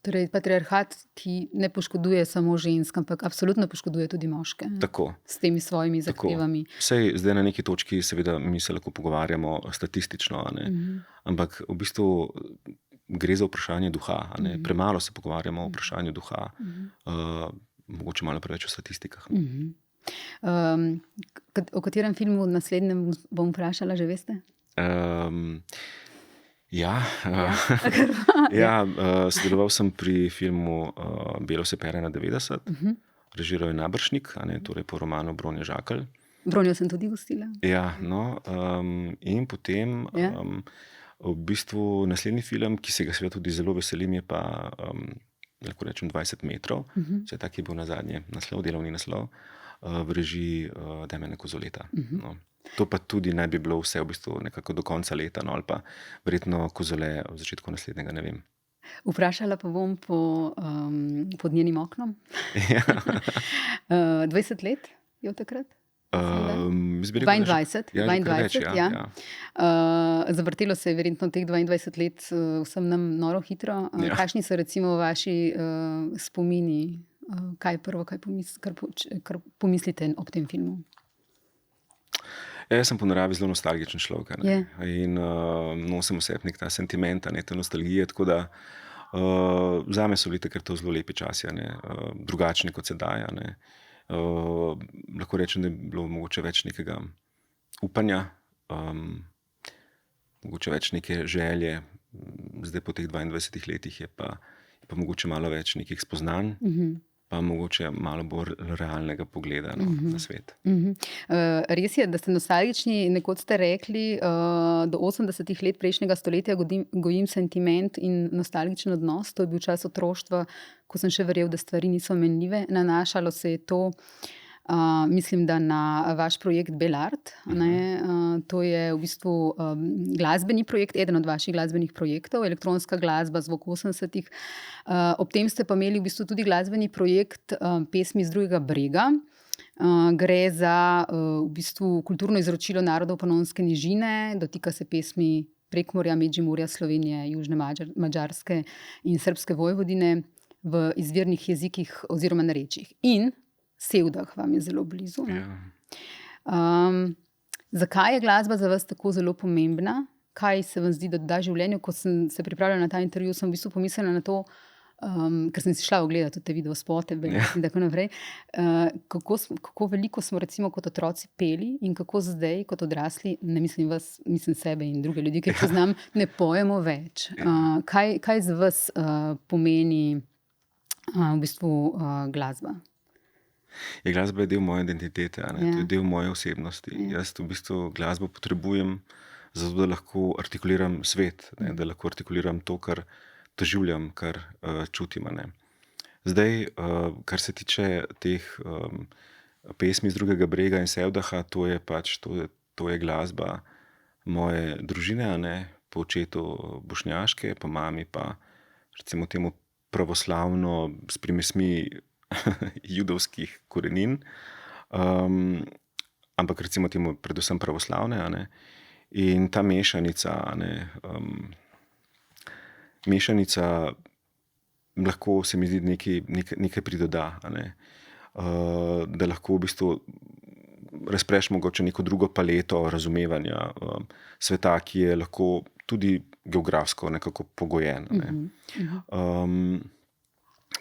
Torej, patriarhat, ki ne poškoduje samo žensk, ampak absolutno poškoduje tudi moške.
Tako.
S temi svojimi zahtevami.
Sej zdaj na neki točki seveda mi se lahko pogovarjamo statistično, ampak v bistvu gre za vprašanje duha. Premalo se pogovarjamo o vprašanju duha, mogoče malo preveč o statistikah.
O katerem filmu naslednjem bom vprašala, že veste?
Sodeloval sem pri filmu Belo se pere na 90, režiral je Nabršnik, torej po romanu Bronje Žakelj.
Bronjo sem tudi gostila.
In potem v bistvu naslednji film, ki se ga seveda tudi zelo veselim, je pa lahko rečem 20 metrov, vse tak je bil nazadnje delovni naslov, v režiji Damjana Kozoleta. To pa tudi naj bi bilo vse v bistvu nekako do konca leta, ali pa verjetno Kozole v začetku naslednjega, ne vem.
Vprašala pa bom pod njenim oknom. 20 let je od takrat? 22. Zavrtelo se je verjetno teh 22 let vsem nam noro hitro. Kakšni so recimo vaši spomini? Kaj je prvo, kar pomislite ob tem filmu?
Jaz sem po naravi zelo nostalgičen človek in nosim v sebi nek ta sentiment, ta nostalgija, tako da zame so bili takrat to zelo lepi časi, drugačni kot sedaj. Lahko rečem, da je bilo mogoče več nekega upanja, mogoče več neke želje, zdaj po teh 22 letih je pa mogoče malo več nekih spoznanj, pa mogoče malo bolj realnega pogleda na svet.
Res je, da ste nostalgični, nekoč ste rekli, do 80 let prejšnjega stoletja gojim sentiment in nostalgičen odnos. To je bil čas otroštva, ko sem še verjel, da stvari niso menljive. Nanašalo se je to, mislim, da na vaš projekt Belart. To je v bistvu glasbeni projekt, eden od vaših glasbenih projektov, elektronska glasba, zvok 80-ih. Ob tem ste pa imeli v bistvu tudi glasbeni projekt Pesmi z drugega brega. Gre za v bistvu kulturno izročilo narodov Panonske nižine, dotika se pesmi Prekmorja, Medžimurja, Slovenije, Južne Madžarske in Srbske Vojvodine v izvirnih jezikih oziroma narečjih. In Sevdah vam je zelo blizu. Zakaj je glasba za vas tako zelo pomembna? kaj se vam zdi, da doda življenju. Ko sem se pripravljala na ta intervju, sem v bistvu pomislila na to, ker sem si šla ogledati te videospote in tako naprej, kako veliko smo recimo kot otroci peli in kako zdaj kot odrasli, ne mislim vas, mislim sebe in druge ljudi, ki jih poznam, ne pojemo več. Kaj za vas pomeni v bistvu glasba?
Glasba je del moje identitete, to je del moje osebnosti. Jaz v bistvu glasbo potrebujem zato, da lahko artikuliram svet, da lahko artikuliram to, kar doživljam, kar čutim. Zdaj, kar se tiče teh pesmi z Drugega brega in Sevdaha, to je glasba moje družine, po očetu bošnjaške, po mami pa recimo temu pravoslavno s primesmi judovskih korenin, ampak recimo temu predvsem pravoslavne. In ta mešanica lahko se mi zdi nekaj pridoda, da lahko v bistvu razpreš mogoče neko drugo paleto razumevanja sveta, ki je lahko tudi geografsko nekako pogojen.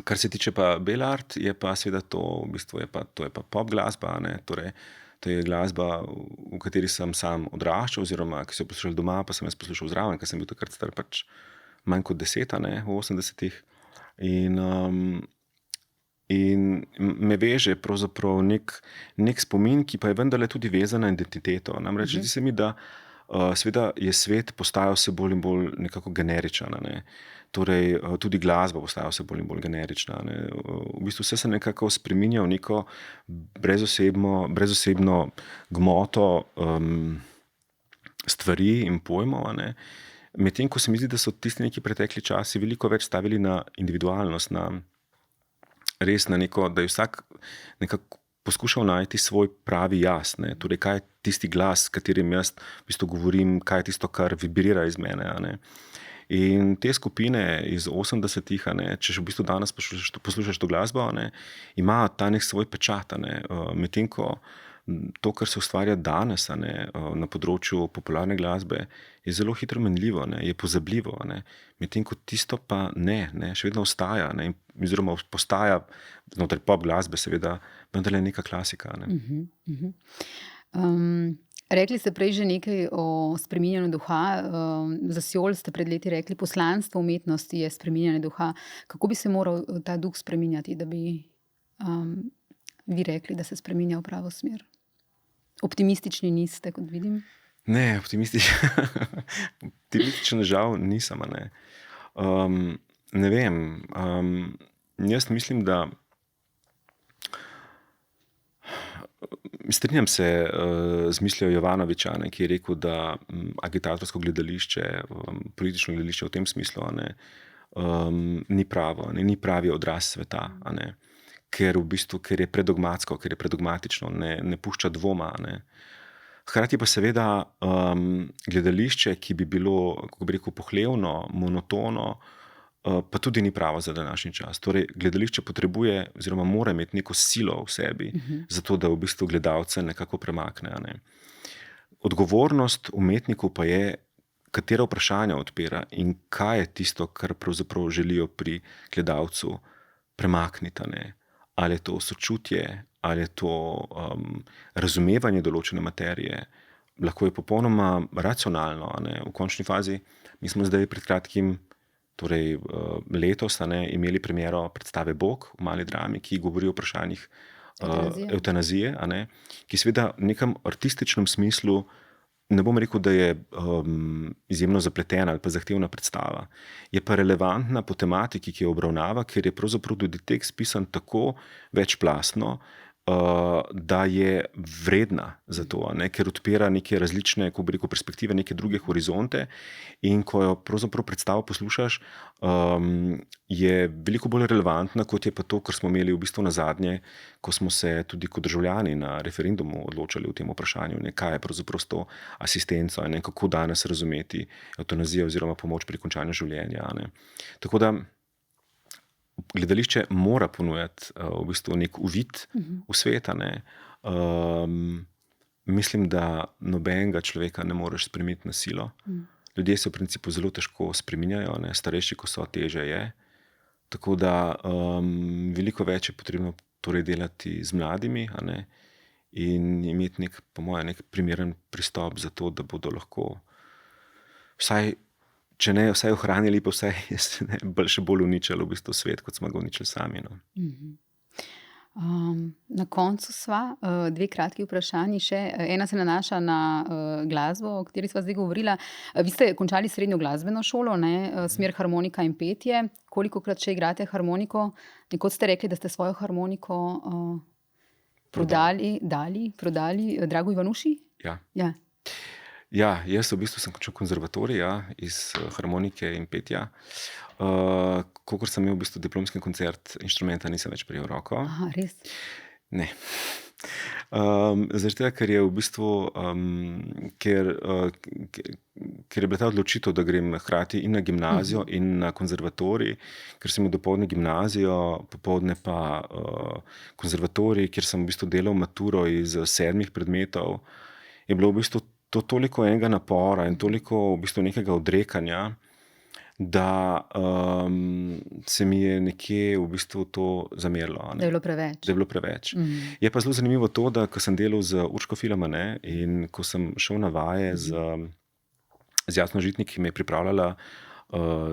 Kar se tiče pa Bell Art, je pa seveda to je pa pop glasba, torej to je glasba, v kateri sem sam odraščal, oziroma ki so jo poslušali doma, pa sem jaz poslušal zraven, ker sem bil takrat star pač manj kot 10, v 80-ih. In me veže pravzaprav nek spomin, ki pa je vendarle tudi vezan na identiteto. Namreč zdi se mi, da seveda je svet postajal vse bolj in bolj nekako generičen. Torej, tudi glasba postaja vse bolj in bolj generična. V bistvu vse se nekako spreminja v neko brezosebno gmoto stvari in pojmov. Medtem ko se mi zdi, da so tisti neki pretekli časi veliko več stavili na individualnost, res na neko, da je vsak nekako poskušal najti svoj pravi jaz. Torej, kaj je tisti glas, s katerim jaz v bistvu govorim, kaj je tisto, kar vibrira iz mene. In te skupine iz 80-ih, če še v bistvu danes poslušaš to glasbo, ima ta nek svoj pečat. Medtem ko to, kar se ustvarja danes na področju popularne glasbe, je zelo hitro menljivo, je pozabljivo. Medtem ko tisto pa še vedno ostaja, oziroma postaja znotraj pop glasbe seveda vendarle neka klasika.
Rekli ste prej že nekaj o spreminjanju duha. Za Siol ste pred leti rekli, poslanstvo umetnosti je spreminjanje duha. Kako bi se moral ta duh spreminjati, da bi vi rekli, da se spreminja v pravo smer? Optimistični niste, kot vidim?
Ne, optimističen žal nisem. Ne vem. Jaz mislim, da strinjam se z mislijo Jovanoviča, ki je rekel, da agitatorsko gledališče, politično gledališče v tem smislu ni pravo, ni pravi odraz sveta, ker je predogmatsko, ker je predogmatično, ne pušča dvoma. Hkrati pa seveda gledališče, ki bi bilo, kako bi rekel, pohlevno, monotono, pa tudi ni pravo za današnji čas. Torej, gledališče potrebuje oziroma mora imeti neko silo v sebi, zato da v bistvu gledalce nekako premakne. Odgovornost umetnikov pa je, katera vprašanja odpira in kaj je tisto, kar pravzaprav želijo pri gledalcu premakniti. Ali je to sočutje, ali je to razumevanje določene materije, lahko je popolnoma racionalno. V končni fazi, mi smo zdaj pred kratkim, torej letos, imeli premiero predstave Bog v Mali drami, ki govori o vprašanjih evtanazije, ki seveda v nekem artističnem smislu, ne bom rekel, da je izjemno zapletena ali pa zahtevna predstava. Je pa relevantna po tematiki, ki jo obravnava, ker je pravzaprav tudi tekst pisan tako večplastno, da je vredna za to, ker odpira neke različne, kako bi rekel, perspektive, neke druge horizonte, in ko jo pravzaprav predstavo poslušaš, je veliko bolj relevantna, kot je pa to, kar smo imeli v bistvu nazadnje, ko smo se tudi kot državljani na referendumu odločali o tem vprašanju, kaj je pravzaprav s to asistenco, kako danes razumeti evtanazijo oziroma pomoč pri končanju življenja. Tako da gledališče mora ponujati v bistvu nek uvid v svet. Mislim, da nobenega človeka ne moreš spremeniti na silo. ljudje se v principu zelo težko spreminjajo, ne, starejši, ko so, teže je. Tako da veliko več je potrebno torej delati z mladimi, a ne, in imeti po mojem, nek primeren pristop za to, da bodo lahko vsaj, če ne vsaj ohranili, pa vsaj še bolj uničili v bistvu svet, kot smo ga uničili sami. No.
Na koncu sva dve kratki vprašanji še. Ena se nanaša na glasbo, o kateri sva zdaj govorila. Vi ste končali srednjo glasbeno šolo, ne? Smer harmonika in petje. Kolikokrat še igrate harmoniko? Nekoč ste rekli, da ste svojo harmoniko prodali Dragu Ivanuši?
Ja.
Ja.
Ja, jaz v bistvu sem končal konzervatorij, iz harmonike in petja. Kakor sem imel v bistvu diplomski koncert, inštrumenta nisem več prijel roko.
Aha, res?
Ne. Zaradi tega, ker je v bistvu, ker je bila ta odločitev, da grem hkrati in na gimnazijo in na konzervatorij, ker sem imel dopoldne gimnazijo, popoldne pa konzervatorij, kjer sem v bistvu delal maturo iz 7 predmetov, je bilo v bistvu to toliko enega napora in toliko v bistvu nekega odrekanja, da se mi je nekje v bistvu to zamerilo.
Da je bilo preveč.
Da je bilo preveč. Je pa zelo zanimivo to, da ko sem delal z Urško Filama, ne, in ko sem šel na vaje z Jasno Žitnik, ki me je pripravljala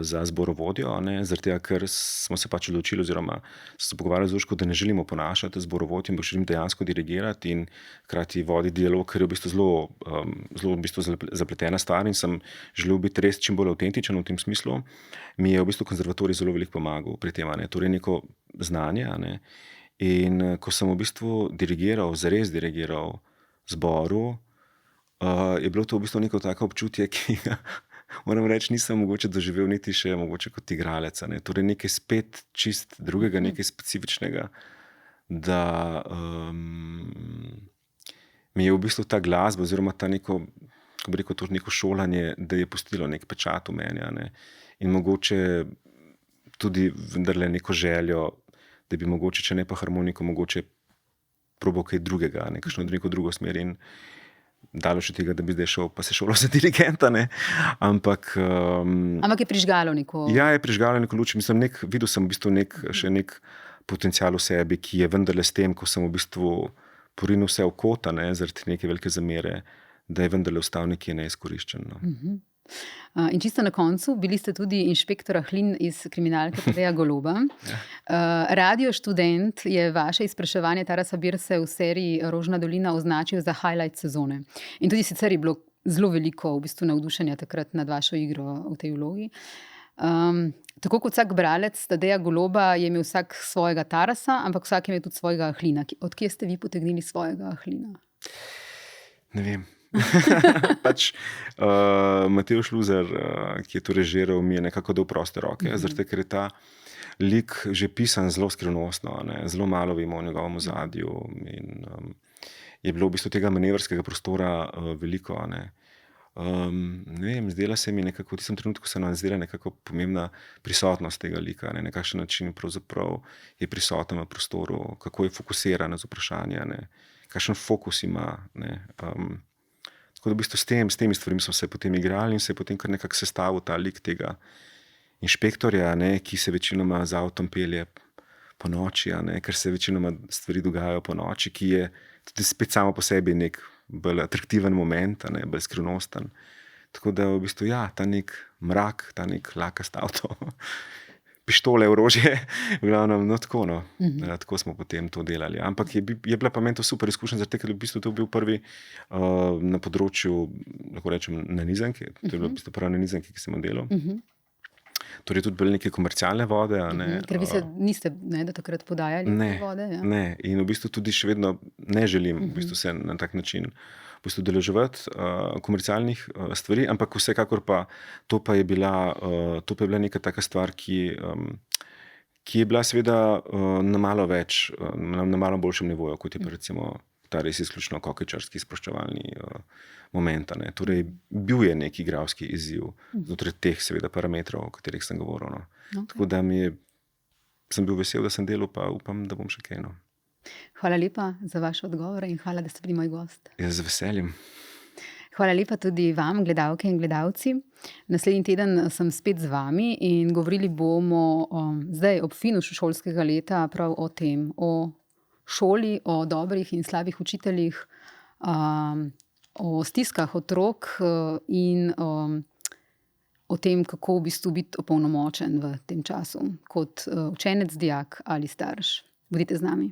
za zborovodjo, ne, zaradi tega, ker smo se pač odločili oziroma se pogovarjali z Urško, da ne želimo ponašati zborovodjo, ampak želim dejansko dirigirati in hkrati voditi dialog, ker je v bistvu zelo v bistvu zapletena stvar in sem želel biti res čim bolj avtentičen v tem smislu. Mi je v bistvu konzervatorij zelo veliko pomagal pri tem, ne, torej neko znanje, ne, in ko sem v bistvu zares dirigiral zboru, je bilo to v bistvu neko tako občutje, ki moram reči, nisem mogoče doživel niti še mogoče kot igralec, ne. Torej nekaj spet čist drugega, nekaj specifičnega, da mi je v bistvu ta glasba oziroma ta neko, kako bi rekel, to neko šolanje, da je pustilo nek pečat v meni, ne. In mogoče tudi vendarle neko željo, da bi mogoče, če ne pa harmoniko, mogoče probal kaj drugega, kakšno neko drugo smer in daleč od tega, da bi zdaj šel pa se šolal za dirigenta, ne, ampak
je prižgalo neko...
Ja, je prižgalo neko luč. Mislim, videl sem v bistvu še nek potencial v sebi, ki je vendarle s tem, ko sem v bistvu porinil vse v kot, ne, zaradi neke velike zamere, da je vendarle ostal nekje neizkoriščen. No.
In čisto na koncu, bili ste tudi inšpektor Ahlin iz kriminalke Tadeja Goloba. Radio Študent je vaše izpraševanje Tarasa Birse v seriji Rožna dolina označil za highlight sezone. In tudi sicer je bilo zelo veliko v bistvu navdušenja takrat nad vašo igro v tej vlogi. Tako kot vsak bralec Tadeja Goloba je imel vsak svojega Tarasa, ampak vsak je imel tudi svojega Ahlina. Od kje ste vi potegnili svojega Ahlina?
Ne vem. Pač Matevž Luzer, ki je to režiral, mi je nekako dal proste roke, zaradi tega, ker je ta lik že pisan zelo skrivnostno, ne, zelo malo vemo o njegovem ozadju in je bilo v bistvu tega manevrskega prostora veliko, ne. Ne vem, zdela se mi nekako, v tistem trenutku se nam zdela nekako pomembna prisotnost tega lika, ne, na kakšen način pravzaprav je prisoten v prostoru, kako je fokusiran z vprašanja, ne, kakšen fokus ima, ne. Tako da v bistvu s temi stvarmi smo se potem igrali in se je potem kar nekako sestavil ta lik tega inšpektorja, ne, ki se večinoma z avtom pelje po noči, ne, ker se večinoma stvari dogajajo po noči, ki je tudi spet samo po sebi nek bolj atraktiven moment, ne, bolj skrivnosten. Tako da v bistvu ta nek mrak, ta nek lakast avto, pištole, orožje, v glavnem, no tako, no. Tako smo potem to delali. Ampak je bila pa meni to super izkušnja, zaradi tega, ker v bistvu to bil prvi na področju, lahko rečem, nanizanke. To je bila v bistvu prva nanizanka, ki sem jo delal. Torej tudi bile neke komercialne vode.
Ker vi se niste do takrat podajali vode? Ja?
Ne, in v bistvu tudi še vedno ne želim v bistvu se na tak način v bistvu udeleževati komercialnih stvari, ampak vsekakor pa to pa je bila neka taka stvar, ki je bila seveda na malo več, na malo boljšem nivoju, kot je pa recimo ta res izključno kokejčarski sproščevalni moment. Ne. Torej, bil je nek igralski izziv znotraj teh seveda parametrov, o katerih sem govoril. No. Okay. Tako da sem bil vesel, da sem delal, pa upam, da bom še kaj. No.
Hvala lepa za vaše odgovore in hvala, da ste bili moj gost.
Ja, z veseljem.
Hvala lepa tudi vam, gledalke in gledalci. Naslednji teden sem spet z vami in govorili bomo zdaj ob finišu šolskega leta prav o tem, o šoli, o dobrih in slabih učiteljih, o stiskah otrok in o tem, kako v bistvu biti opolnomočen v tem času kot učenec, dijak ali starš. Bodite z nami.